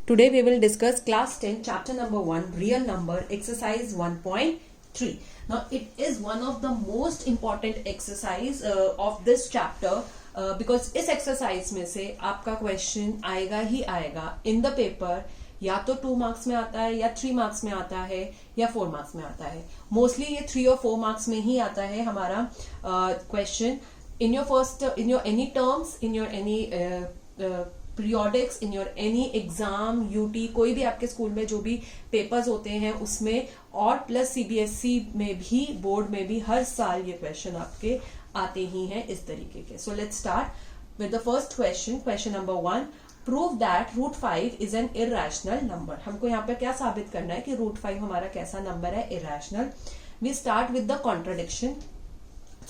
Today we will discuss class 10 chapter number 1 real number exercise 1.3. Now it is one of the most important exercise of this chapter because इस exercise में से आपका question आएगा ही आएगा in the paper, या तो 2 marks में आता है या 3 मार्क्स में आता है या 4 मार्क्स में आता है. मोस्टली ये 3 और 4 मार्क्स में ही आता है हमारा question. in your any terms, in your any periodics, in your any exam, UT, कोई भी आपके स्कूल में जो भी पेपर्स होते हैं उसमें और प्लस CBSE में भी, बोर्ड में भी हर साल ये क्वेश्चन आपके आते ही हैं इस तरीके के. So let's start with the first question. Question number 1, prove that root 5 is an irrational number. हमको यहाँ पे क्या साबित करना है कि रूट 5 हमारा कैसा नंबर है, irrational. We start with the contradiction,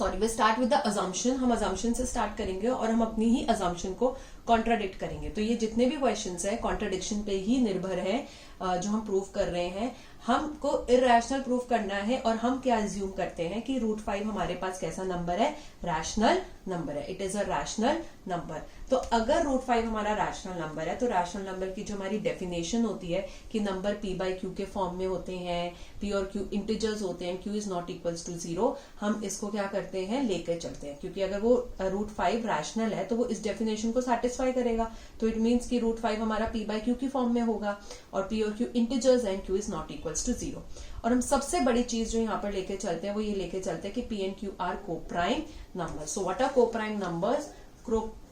we start with the assumption. हम अजम्पशन से स्टार्ट करेंगे और हम अपनी ही अजम्पशन को कॉन्ट्राडिक्ट करेंगे. तो ये जितने भी क्वेश्चंस है कॉन्ट्राडिक्शन पे ही निर्भर है जो हम प्रूव कर रहे हैं. हमको इरेशनल प्रूव करना है और हम क्या अज्यूम करते हैं कि रूट 5 हमारे पास कैसा नंबर है, रैशनल नंबर है. It is a rational number. तो अगर रूट 5 हमारा रैशनल नंबर है तो रैशनल नंबर की जो हमारी डेफिनेशन होती है कि नंबर p बाई क्यू के फॉर्म में होते हैं, p और q इंटीजर्स होते हैं, q is not equals to 0, हम इसको क्या करते हैं, लेकर चलते हैं. क्योंकि अगर वो रूट 5 रैशनल है तो वो इस डेफिनेशन को सेटिस्फाई करेगा. तो इट मीन्स कि रूट 5 हमारा p बाई क्यू की फॉर्म में होगा और p और q integers and q is not equals to 0. और हम सबसे बड़ी चीज जो यहाँ पर लेके चलते हैं वो ये लेके चलते हैं कि p and q are coprime numbers. So what are coprime numbers?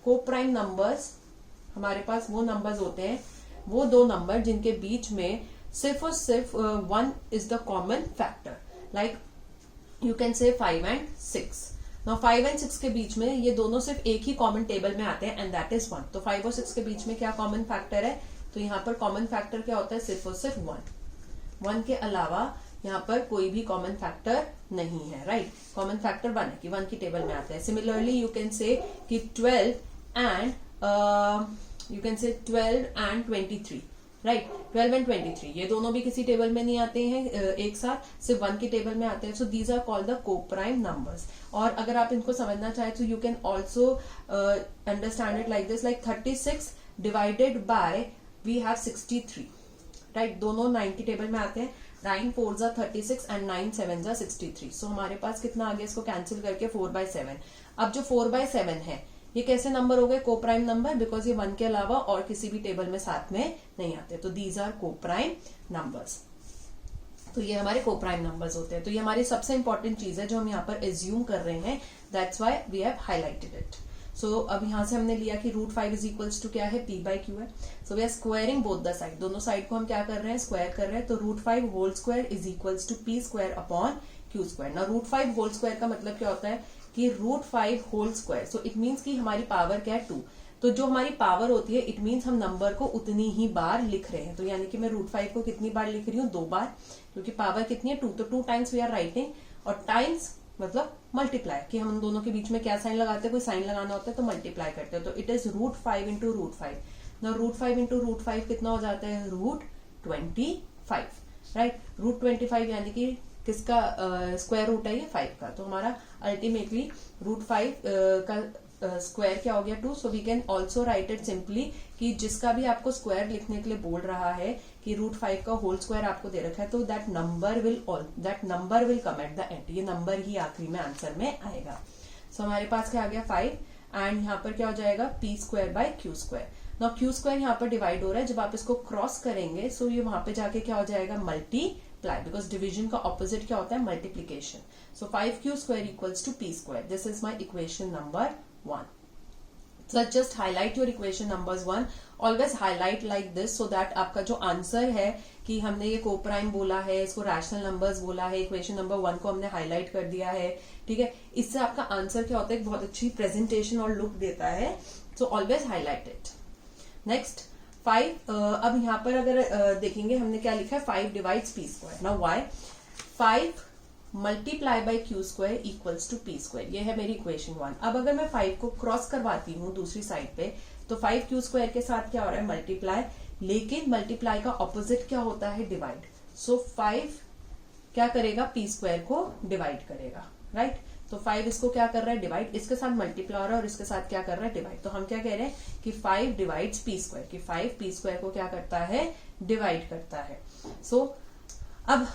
Coprime numbers हमारे पास वो नंबर्स होते हैं, वो दो नंबर जिनके बीच में सिर्फ और सिर्फ 1 is the common factor. Like you can say 5 and 6. Now 5 and 6 के बीच में ये दोनों सिर्फ एक ही कॉमन टेबल में आते हैं एंड दैट इज 1. तो 5 और 6 के बीच में क्या कॉमन फैक्टर है? तो यहाँ पर कॉमन फैक्टर क्या होता है? सिर्फ और सिर्फ 1. 1 के अलावा यहाँ पर कोई भी कॉमन फैक्टर नहीं है. राइट, कॉमन फैक्टर 1 है कि 1 की टेबल में आता है. सिमिलरली यू कैन से कि 12 and you can say 12 and 23. Right, 12 and 23 ये दोनों भी किसी टेबल में नहीं आते हैं एक साथ, सिर्फ 1 की टेबल में आते हैं. So these are called the coprime numbers. और अगर आप इनको समझना चाहें तो you can also understand it like this, like 36 divided by we have 63. Right, दोनों 9 की टेबल में आते हैं. 9 4s are 36 and 9 7s are 63. सो हमारे पास कितना आ गया, इसको कैंसिल करके 4/7. अब जो 4/7 है ये कैसे नंबर हो गए? कोप्राइम नंबर, बिकॉज ये 1 के अलावा और किसी भी टेबल में साथ में नहीं आते. तो दीज आर कोप्राइम नंबर्स. तो ये हमारे कोप्राइम नंबर्स होते हैं. तो ये हमारी सबसे इंपॉर्टेंट चीज है जो हम यहाँ पर एज्यूम कर रहे हैं. That's why we have highlighted it. So अब यहाँ से हमने लिया कि रूट 5 इज इक्वल्स टू क्या है, p बाई क्यू है. So we are squaring both the side. दोनों साइड को हम क्या कर रहे हैं, स्क्वायर कर रहे हैं. तो root 5 whole square is equals to p square upon q square. ना रूट 5 होल स्क्वायर का मतलब क्या होता है कि root 5 whole square. So it means कि हमारी पावर क्या है, 2. तो जो हमारी पावर होती है इट मीन्स हम नंबर को उतनी ही बार लिख रहे हैं. तो यानी कि मैं रूट 5 को कितनी बार लिख रही हूँ, 2 बार, क्योंकि पावर कितनी है, 2. तो 2 टाइम्स वी आर राइटिंग, और टाइम्स मतलब मल्टीप्लाई, कि हम दोनों के बीच में क्या साइन लगाते हैं, कोई साइन लगाना होता है तो मल्टीप्लाई करते हैं. तो it is root 5 into root 5. ना रूट 5 इंटू रूट 5 कितना हो जाता है, रूट 25. राइट, रूट 25 यानी कि किसका स्क्वायर रूट है, ये 5 का. तो हमारा अल्टीमेटली रूट 5 का स्क्वायर क्या हो गया, 2. So we can also write it simply कि जिसका भी आपको स्क्वायर लिखने के लिए बोल रहा है कि रूट 5 का होल स्क्वायर आपको दे रखा है, तो that number will come at the end. ये नंबर ही आखिरी में आंसर में आएगा. सो हमारे पास क्या आ गया, 5, एंड यहाँ पर क्या हो जाएगा, p square by Q square. Now Q square यहाँ पर डिवाइड हो रहा है, जब आप इसको क्रॉस करेंगे सो ये वहां पे जाके क्या हो जाएगा, मल्टीप्लाई, बिकॉज डिविजन का ऑपोजिट क्या होता है, multiplication. So 5q square equals to p square. This is my equation number 1. So just highlight your equation numbers 1. Always highlight like this so that आपका जो आंसर है कि हमने ये कोप्राइम बोला है, इसको रैशनल नंबर्स बोला है, इक्वेशन नंबर 1 को हमने हाईलाइट कर दिया है. ठीक है, इससे आपका आंसर क्या होता है, बहुत अच्छी प्रेजेंटेशन और लुक देता है. So always highlight it. Next 5. अब यहाँ पर अगर देखेंगे हमने क्या लिखा है, 5 divides p square. Now why 5 multiply by Q square equals to p square. ये है मेरी इक्वेशन 1. अब अगर मैं 5 को क्रॉस करवाती हूँ दूसरी साइड पे, तो 5q स्क्वायर के साथ क्या हो रहा है, मल्टीप्लाई, लेकिन मल्टीप्लाई का ऑपोजिट क्या होता है, डिवाइड. सो 5 क्या करेगा, p स्क्वायर को डिवाइड करेगा. राइट, तो 5 इसको क्या कर रहा है, डिवाइड, इसके साथ मल्टीप्लाई हो रहा है और इसके साथ क्या कर रहा है, डिवाइड। तो हम क्या कह रहे हैं कि 5 डिवाइड्स पी स्क्वायर, कि 5 पी स्क्वायर को क्या करता है, डिवाइड करता है। सो अब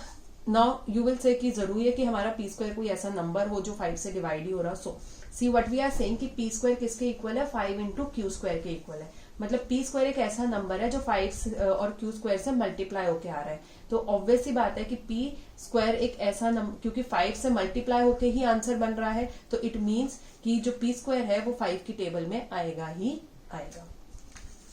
नाउ यू विल से कि जरूरी है कि हमारा पी स्क्वायर कोई ऐसा नंबर हो जो 5 से डिवाइड ही हो रहा। So see what we are saying कि पी स्क्वायर किसके इक्वल है, 5 इंटू क्यू स्क्वायर के इक्वल है। मतलब पी स्क्वायर एक ऐसा नंबर है जो 5 और क्यू स्क्वायर से मल्टीप्लाई होके आ रहा है। तो ऑब्वियस सी बात है कि पी स्क्वायर एक ऐसा नंबर, क्योंकि 5 से मल्टीप्लाई होके ही आंसर बन रहा है, तो इट मीन्स कि जो पी स्क्वायर है वो 5 की टेबल में आएगा ही आएगा।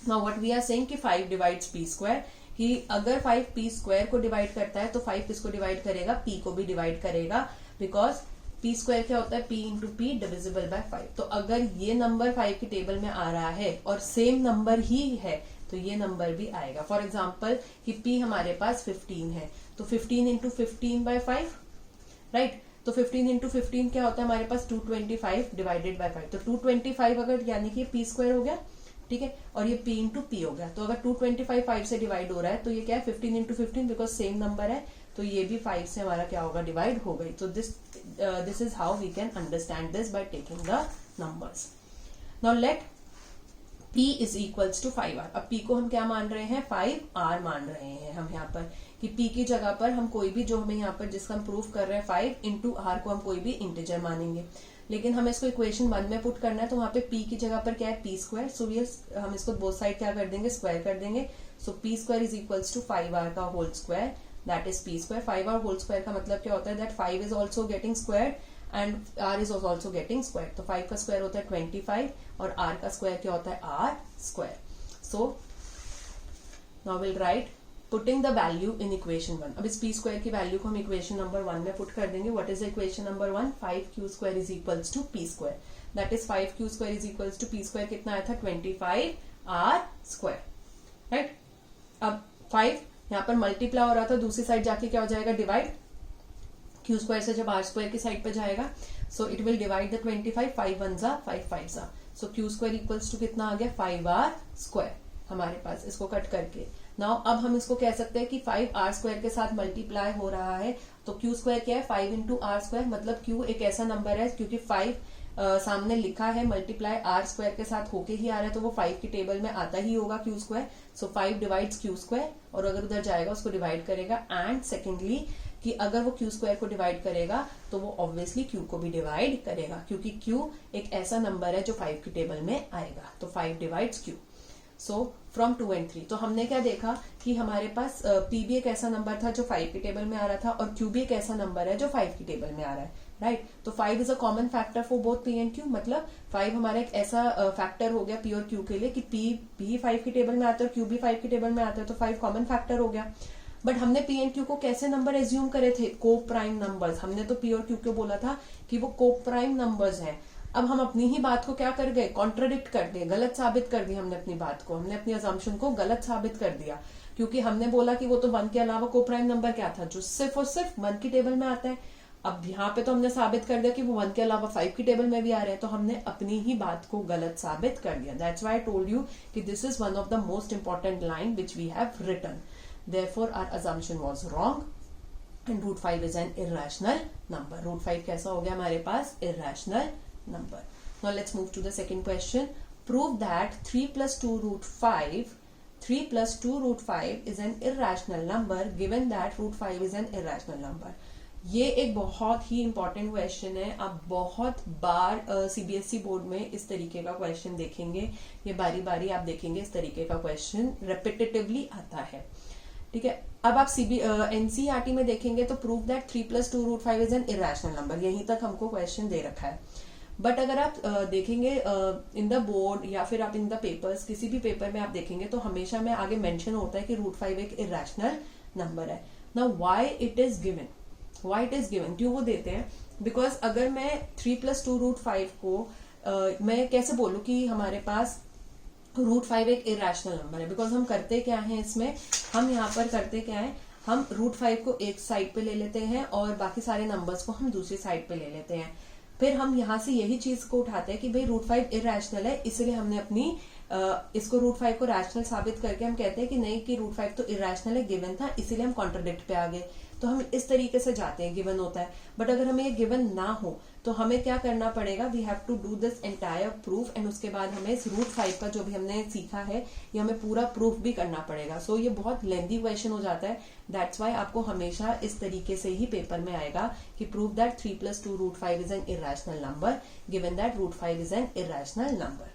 Now what we are saying कि 5 डिवाइड्स पी स्क्वायर, कि अगर 5 पी स्क्वायर को डिवाइड करता है तो 5 किसको डिवाइड करेगा, पी को भी डिवाइड करेगा, बिकॉज पी स्क्वायर क्या होता है, P into P divisible by 5। तो अगर ये नंबर 5 की टेबल में आ रहा है और सेम नंबर ही है तो ये नंबर भी आएगा। फॉर एग्जाम्पल कि पी हमारे पास 15 है, तो 15 इंटू 15 बाय 5, राइट। तो 15 इंटू 15 क्या होता है हमारे पास, 225 डिवाइडेड बाय 5। तो 225 अगर यानी कि पी स्क्वायर हो गया, ठीक है, और ये p इंटू पी हो गया। तो अगर 225 5 से डिवाइड हो रहा है तो ये क्या है, 15 इंटू 15, बिकॉज सेम नंबर है, तो ये भी 5 से हमारा क्या होगा, डिवाइड हो गई। तो this is how we can understand this by taking the numbers. Now let p is equals to 5r। अब p को हम क्या मान रहे हैं, 5r मान रहे हैं हम यहाँ पर, कि p की जगह पर हम कोई भी, जो हमें यहाँ पर जिसका हम प्रूफ कर रहे हैं 5 इंटू r को हम कोई भी इंटीजर मानेंगे। लेकिन हमें इसको इक्वेशन 1 में पुट करना है, तो वहां पे p की जगह पर क्या है, पी स्क्वायर। सो हम इसको बोथ साइड क्या कर देंगे, स्क्वायर कर देंगे। So P square is equals to 5r का whole square, that is P square. 5r whole square का मतलब क्या होता है, that 5 is also getting square and r is also getting square. तो 5 का स्क्वायर होता है 25 और r का स्क्वायर क्या होता है, r square. So now will write putting the value in equation 1। अब इस पी स्क्वायर की वैल्यू को हम इक्वेशन नंबर 1 में पुट कर देंगे। What is the equation number 1, 5q square is equals to P square, that is 5q square is equals to P square कितना आया था, 25r स्क्वायर, राइट। अब 5 यहाँ पर मल्टीप्लाई हो रहा था, दूसरी साइड जाके क्या हो जाएगा, डिवाइड। क्यू स्क्वायर से जब आर स्क्वायर की साइड पे जाएगा, so it will divide the 25, 5 1 जा 5 5 जा। सो क्यू स्क्वायर इक्वल्स टू कितना आ गया, 5r स्क्वायर हमारे पास, इसको कट करके। नाउ अब हम इसको कह सकते हैं कि 5r स्क्वायर के साथ मल्टीप्लाई हो रहा है, तो क्यू स्क्वायर क्या है, 5 इंटू आर स्क्वायर। मतलब क्यू एक ऐसा नंबर है, क्योंकि 5 सामने लिखा है, मल्टीप्लाई आर स्क्वायर के साथ होके ही आ रहा है, तो वो 5 की टेबल में आता ही होगा क्यू स्क्वायर। सो 5 डिवाइड्स क्यू स्क्वायर, और अगर उधर जाएगा उसको डिवाइड करेगा। एंड सेकेंडली कि अगर वो क्यू स्क्वायर को डिवाइड करेगा तो वो ऑब्वियसली क्यू को भी डिवाइड करेगा, क्योंकि क्यू एक ऐसा नंबर है जो 5 की टेबल में आएगा। तो 5 divides Q. So from 2 and 3, तो हमने क्या देखा कि हमारे पास p भी एक ऐसा नंबर था जो 5 की टेबल में आ रहा था, और q भी एक ऐसा नंबर है जो 5 की टेबल में आ रहा है, राइट। तो 5 is a common factor for both p and q। मतलब 5 हमारा एक ऐसा फैक्टर हो गया p और q के लिए कि p भी 5 की टेबल में आता है और q भी 5 की टेबल में आता है, तो 5 कॉमन फैक्टर हो गया। बट हमने p and q को कैसे नंबर एज्यूम करे थे, को प्राइम नंबर्स। हमने तो p और q को बोला था कि वो को प्राइम नंबर्स हैं। अब हम अपनी ही बात को क्या कर गए, कॉन्ट्राडिक्ट कर दिए, गलत साबित कर दिया हमने अपनी बात को, हमने अपनी अजम्पशन को गलत साबित कर दिया, क्योंकि हमने बोला कि वो तो 1 के अलावा को प्राइम नंबर क्या था, जो सिर्फ और सिर्फ 1 की टेबल में आता है। अब यहाँ पे तो हमने साबित कर दिया कि वो 1 के अलावा 5 की टेबल में भी आ रहे हैं, तो हमने अपनी ही बात को गलत साबित कर दिया। That's why I told you कि this is one of the most important line which we have written. Therefore our assumption was wrong and root 5 is an irrational number. Root 5 कैसा हो गया हमारे पास, irrational number. Now let's move to the second question. Prove that 3 plus 2 root 5 3 plus 2 root 5 is an irrational number given that root 5 is an irrational number. ये एक बहुत ही important question है। आप बहुत बार सीबीएसई बोर्ड में इस तरीके का क्वेश्चन देखेंगे, ये बारी बारी आप देखेंगे इस तरीके का क्वेश्चन रेपिटेटिवली आता है, ठीक है। अब आप एनसीईआरटी में देखेंगे तो prove that 3 plus 2 root 5 is an irrational number, यहीं तक हमको क्वेश्चन दे रखा है। बट अगर आप देखेंगे इन द बोर्ड या फिर आप इन द पेपर्स, किसी भी पेपर में आप देखेंगे तो हमेशा में आगे मेंशन होता है कि रूट 5 एक इरेशनल नंबर है। Now why it is given, क्यों वो देते हैं, बिकॉज अगर मैं 3 plus 2 root 5 को मैं कैसे बोलूं कि हमारे पास रूट 5 एक इरेशनल नंबर है, बिकॉज हम करते क्या है इसमें, हम यहाँ पर करते क्या है, हम रूट 5 को एक साइड पे ले लेते हैं और बाकी सारे नंबर्स को हम दूसरी साइड पे ले लेते हैं। फिर हम यहाँ से यही चीज को उठाते हैं कि भाई रूट 5 इरेशनल है, इसलिए हमने अपनी इसको रूट 5 को रैशनल साबित करके हम कहते हैं कि नहीं कि रूट 5 तो इरेशनल है, गिवन था, इसीलिए हम कॉन्ट्राडिक्ट पे आ गए। तो हम इस तरीके से जाते हैं, गिवन होता है। बट अगर हमें ये गिवन ना हो तो हमें क्या करना पड़ेगा, we have to do this entire proof, and उसके बाद हमें इस √5 का जो भी हमने सीखा है ये हमें पूरा प्रूफ भी करना पड़ेगा। सो ये बहुत लेंथी क्वेश्चन हो जाता है, दैट्स वाई आपको हमेशा इस तरीके से ही पेपर में आएगा कि prove that 3 + 2 √5 is an irrational number, given that √5 is an irrational number.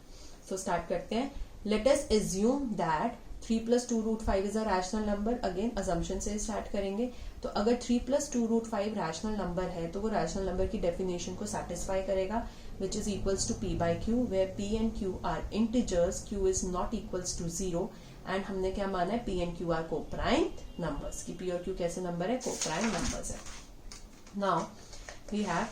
So start करते हैं। Late us assume that 3 + 2 √5 is a rational number. Again assumption से स्टार्ट करेंगे। तो अगर 3 + 2 √5 रैशनल नंबर है तो वो रैशनल नंबर की डेफिनेशन को सेटिस्फाई करेगा, which is equals to p/q, where p and q are integers, q is not equals to 0, and हमने क्या माना है, p and q are coprime numbers, की p और q कैसे नंबर है, को-प्राइम नंबर्स है। Now we have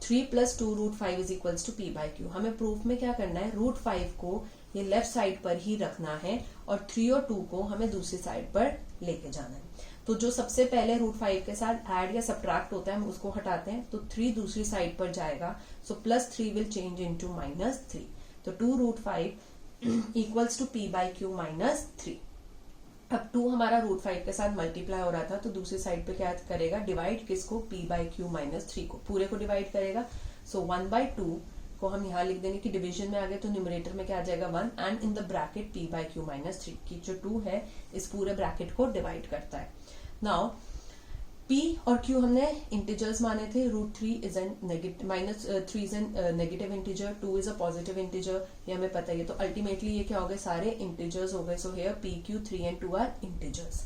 3 + 2 √5 is equals to p/q। हमें प्रूफ में क्या करना है, √5 को ये लेफ्ट साइड पर ही रखना है और 3 और 2 को हमें दूसरी साइड पर लेके जाना है। तो जो सबसे पहले √5 के साथ ऐड या सब्ट्रैक्ट होता है हम उसको हटाते हैं, तो 3 दूसरी साइड पर जाएगा, सो +3 विल चेंज इनटू -3। तो 2 √5 इक्वल्स टू p/q -3। अब 2 हमारा √5 के साथ मल्टीप्लाई हो रहा था, तो दूसरी साइड पे क्या करेगा, डिवाइड किसको, p/q -3 को, पूरे को डिवाइड करेगा। सो 1/2 को हम यहाँ लिख देंगे कि डिवीजन में आ गए तो न्यूमरेटर में क्या आ जाएगा 1, and in the bracket p/q -3 की जो 2 है इस पूरे ब्रैकेट को डिवाइड करता है। नाउ p और q हमने इंटीजर्स माने थे, √3 is an negative, -3 is an negative integer, 2 is a positive integer, ये हमें पता ही है। तो अल्टीमेटली ये क्या हो गए, सारे इंटीजर्स हो गए। So here p, q, 3 and 2 are integers.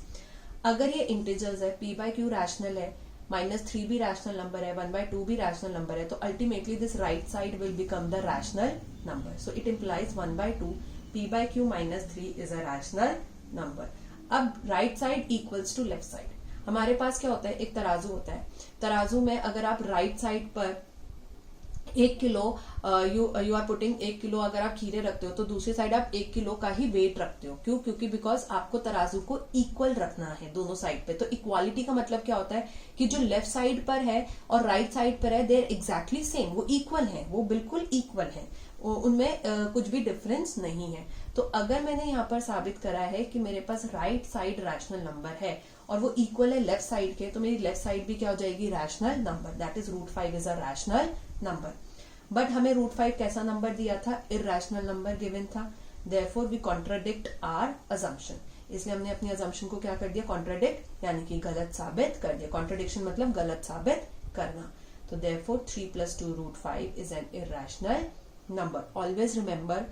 अगर ये इंटीजर्स है, p/q रैशनल है, -3 भी रैशनल नंबर है, 1/2 भी रैशनल नंबर है, तो ultimately this right side will become the rational number. So it implies 1/2 p/q -3 is a rational number. अब right side equals to left side. हमारे पास क्या होता है, एक तराजू होता है, तराजू में अगर आप राइट साइड पर 1 kilo you are putting 1 kilo अगर आप खीरे रखते हो तो दूसरी साइड आप 1 किलो का ही वेट रखते हो। क्यों, क्योंकि बिकॉज आपको तराजू को इक्वल रखना है दोनों साइड पे। तो इक्वालिटी का मतलब क्या होता है कि जो लेफ्ट साइड पर है और राइट साइड पर है देर एग्जैक्टली सेम, वो इक्वल है, वो बिल्कुल इक्वल है, उनमें कुछ भी डिफरेंस नहीं है। तो अगर मैंने यहाँ पर साबित करा है कि मेरे पास राइट साइड रैशनल नंबर है और वो इक्वल है लेफ्ट साइड के, तो मेरी लेफ्ट साइड भी क्या हो जाएगी, rational number, that is √5 is a rational number. But हमें √5 कैसा नंबर दिया था, इरैशनल नंबर गिवन था, therefore we contradict our assumption. इसलिए हमने अपनी अजम्पशन को क्या कर दिया, कॉन्ट्राडिक्ट, यानी कि गलत साबित कर दिया। कॉन्ट्राडिक्शन मतलब गलत साबित करना। तो therefore 3 + 2 √5 is an irrational number. Always remember,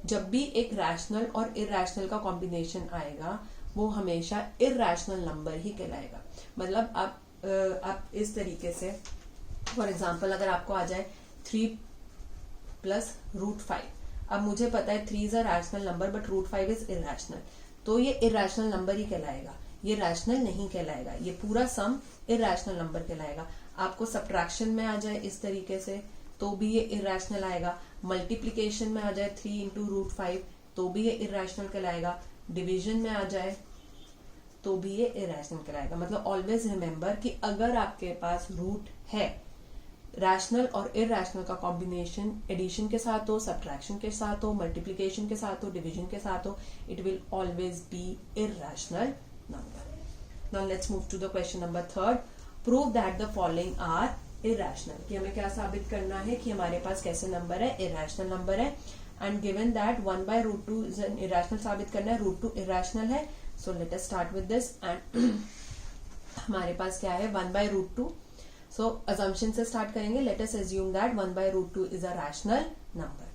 जब भी एक रैशनल और इरैशनल का कॉम्बिनेशन आएगा वो हमेशा इरैशनल नंबर ही कहलाएगा। मतलब आप इस तरीके से, फॉर एग्जाम्पल अगर आपको आ जाए 3 + √5, अब मुझे पता है 3 is a rational number but √5 is irrational, तो ये इरैशनल नंबर ही कहलाएगा, ये रैशनल नहीं कहलाएगा, ये पूरा सम इरैशनल नंबर कहलाएगा। आपको सब्ट्रैक्शन में आ जाए इस तरीके से तो भी ये इरैशनल आएगा, मल्टीप्लीकेशन में आ जाए 3 × √5 तो भी ये इरैशनल कहलाएगा, डिवीजन में आ जाए तो भी ये इरैशनल कहलाएगा। मतलब ऑलवेज रिमेंबर कि अगर आपके पास रूट है, रैशनल और इरैशनल का कॉम्बिनेशन एडिशन के साथ हो, सब्ट्रैक्शन के साथ हो, मल्टीप्लिकेशन के साथ हो, डिवीजन के साथ हो, it will always be irrational number. Now let's move to the question number 3। Prove that the following are irrational, कि हमें क्या साबित करना है कि हमारे पास कैसे नंबर है, इरैशनल नंबर है। And given that 1/√2 is an irrational साबित करना है, √2 इरैशनल है। So let us start with this. And हमारे पास क्या है 1/√2। सो अजम्पशन से स्टार्ट करेंगे। Let us assume that 1/√2 is a rational number.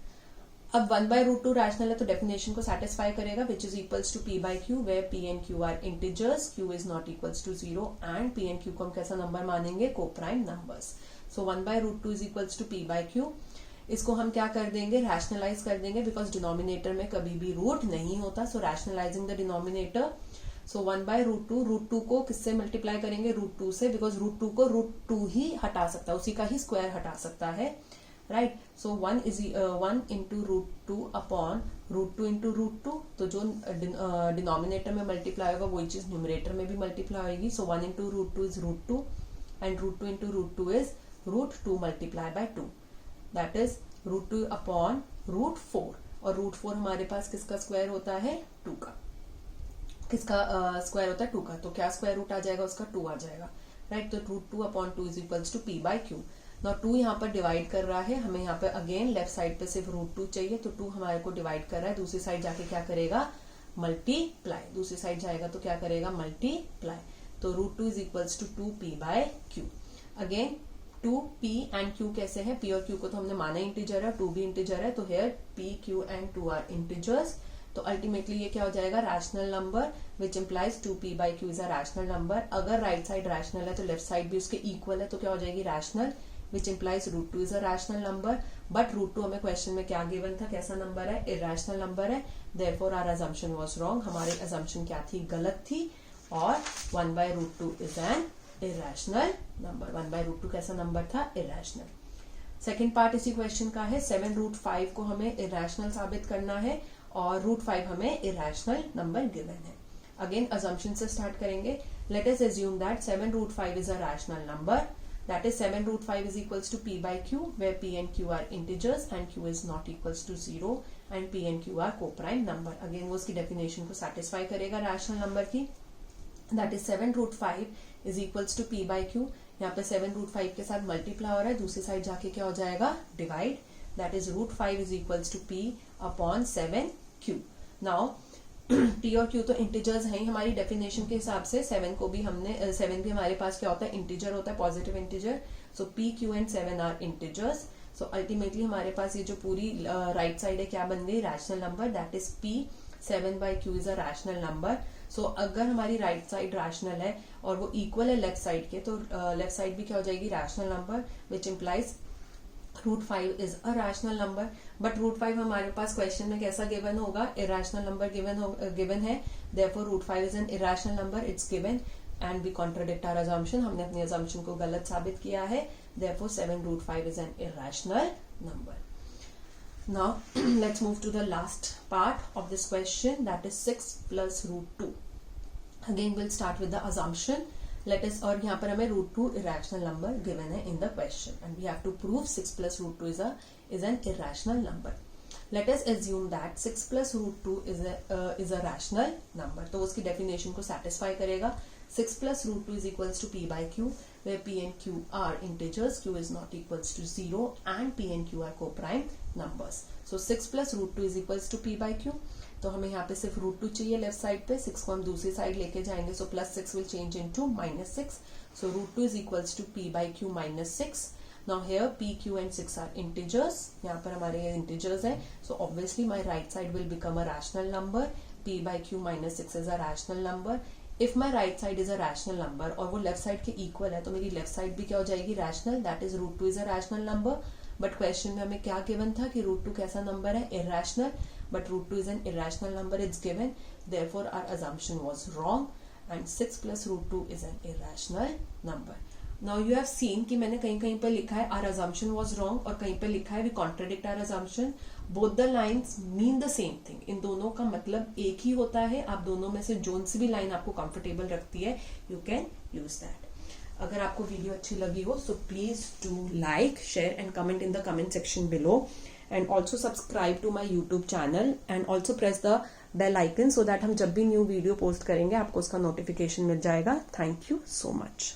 अब 1/√2 रैशनल है तो डेफिनेशन को सेटिस्फाई करेगा, which is equals to p/q, where p and q are integers, q is not equals to 0, and p and q को हम कैसा नंबर मानेंगे, coprime numbers. So 1/√2 is equals to p/q। इसको हम क्या कर देंगे, रैशनलाइज कर देंगे, बिकॉज डिनोमिनेटर में कभी भी रूट नहीं होता। सो रैशनलाइजिंग द डिनोमिनेटर, सो 1/√2, √2 को किससे मल्टीप्लाई करेंगे, √2 से, बिकॉज √2 को √2 ही हटा सकता है, उसी का ही स्क्वायर हटा सकता है, राइट। सो 1 × √2 अपॉन √2 × √2, तो जो डिनोमिनेटर में मल्टीप्लाई होगा वही चीज न्यूमरेटर में भी मल्टीप्लाई होगी। सो 1 × √2 is √2 and √2 × √2 is √2 multiply by 2, that is √2 upon √4। और √4 हमारे पास किसका स्क्वायर होता है, 2 का। किसका स्क्वायर होता है, 2 का। तो क्या स्क्वायर रूट आ जाएगा उसका, 2 आ जाएगा। राइट। तो √2/2 is equals to P by Q। Now 2 यहाँ पर डिवाइड कर रहा है, हमें यहाँ पे अगेन लेफ्ट साइड पे सिर्फ √2 चाहिए, तो 2 हमारे को डिवाइड कर रहा है, दूसरी साइड जाके क्या करेगा, मल्टीप्लाई, दूसरी साइड जाएगा तो क्या करेगा, मल्टीप्लाई। तो √2 is equals to 2P by Q। Again 2P and Q कैसे है, P और Q को तो हमने माना इंटीजर है, 2 भी इंटीजर है, तो here P, Q and 2 are integers. तो अल्टीमेटली ये क्या हो जाएगा, rational number which implies 2P by Q is a rational number. अगर राइट साइड रैशनल है तो लेफ्ट साइड भी उसके इक्वल है, तो क्या हो जाएगी, rational, which implies √2 is a rational number. But √2 हमें क्वेश्चन में क्या गिवन था, कैसा नंबर है, इरैशनल नंबर है, therefore our assumption was wrong, हमारी असम्पशन क्या थी, गलत थी, और 1/√2 इज एन इरैशनल नंबर। 1/√2 कैसा नंबर था, इरैशनल। सेकेंड पार्ट इसी क्वेश्चन का है, 7√5 को हमें इरैशनल साबित करना है और √5 हमें इरैशनल नंबर गिवन है। अगेन असम्पशन से स्टार्ट करेंगे। Let us assume that 7√5 is a rational number, that is 7√5 is equals to P by Q, where P and Q are integers and Q is not equals to 0 and P and Q are co-prime number। Again वो उसकी definition को satisfy करेगा rational number की। That is 7√5 is equals to P by Q। यहाँ पे 7√5 के साथ multiply हो रहा है, दूसरी साइड जाके क्या हो जाएगा, divide. That is √5 is equals to P upon 7Q। Now P और Q तो इंटीजर्स हैं हमारी डेफिनेशन के हिसाब से। 7 को भी हमने 7 भी हमारे पास क्या होता है, इंटीजर होता है, positive integer. So P, Q and 7 are integers. So ultimately हमारे पास ये जो पूरी राइट साइड है क्या बन गई, rational number. That is P 7/Q is a rational number. So अगर हमारी राइट साइड रैशनल है और वो इक्वल है लेफ्ट साइड के, तो लेफ्ट साइड भी क्या हो जाएगी, rational number, which implies √5 is a rational number. But √5 हमारे पास क्वेश्चन में कैसा गिवन होगा, इरैशनल नंबर गिवन है, therefore √5 is an irrational number, it's given and we contradict our assumption, हमने अपनी असम्पशन को गलत साबित किया है। Therefore 7√5 is an irrational number. Now let's move to the last part of this question, that is 6 plus √2। Again will start with the assumption. Let us, और यहाँ पर हमें √2 इरैशनल नंबर गिवन है in the question and we have to prove 6 plus √2 is an irrational number। Let us assume that 6 plus √2 is a rational number। तो उसकी definition को satisfy करेगा। 6 plus √2 is equals to P by Q, where P and Q are integers, Q is not equals to 0 and P and Q are co-prime numbers। So 6 plus √2 is equals to P by Q। तो हमें यहाँ पे सिर्फ √2 चाहिए left side पे, 6 को हम दूसरी साइड लेके जाएंगे, सो +6 will change into -6। So √2 is equals to P by Q -6। Now here P, Q and 6 are integers। यहाँ पर हमारे ये integers है, so obviously my right side will become a rational number। P by Q -6 is a rational number। If my right side is a rational number और वो left side के equal है, तो मेरी left side भी क्या हो जाएगी, rational। That is √2 is a rational number। But question में हमें क्या गिवन था कि √2 कैसा नंबर है, irrational. But √2 is an irrational number, it's given, therefore our assumption was wrong and 6 plus √2 is an irrational number. Now you have seen कि मैंने कहीं कहीं पर लिखा है आवर असम्पशन वाज रॉन्ग और कहीं पर लिखा है we contradict our assumption. Both the lines mean the same thing. इन दोनों का मतलब एक ही होता है। आप दोनों में से जोन सी भी लाइन आपको कंफर्टेबल रखती है, यू कैन यूज दैट। अगर आपको वीडियो अच्छी लगी हो, so please do like, share and comment in the comment section below and also subscribe to my YouTube channel and also press the bell icon so that हम जब भी new video post करेंगे आपको उसका notification मिल जाएगा। Thank you so much.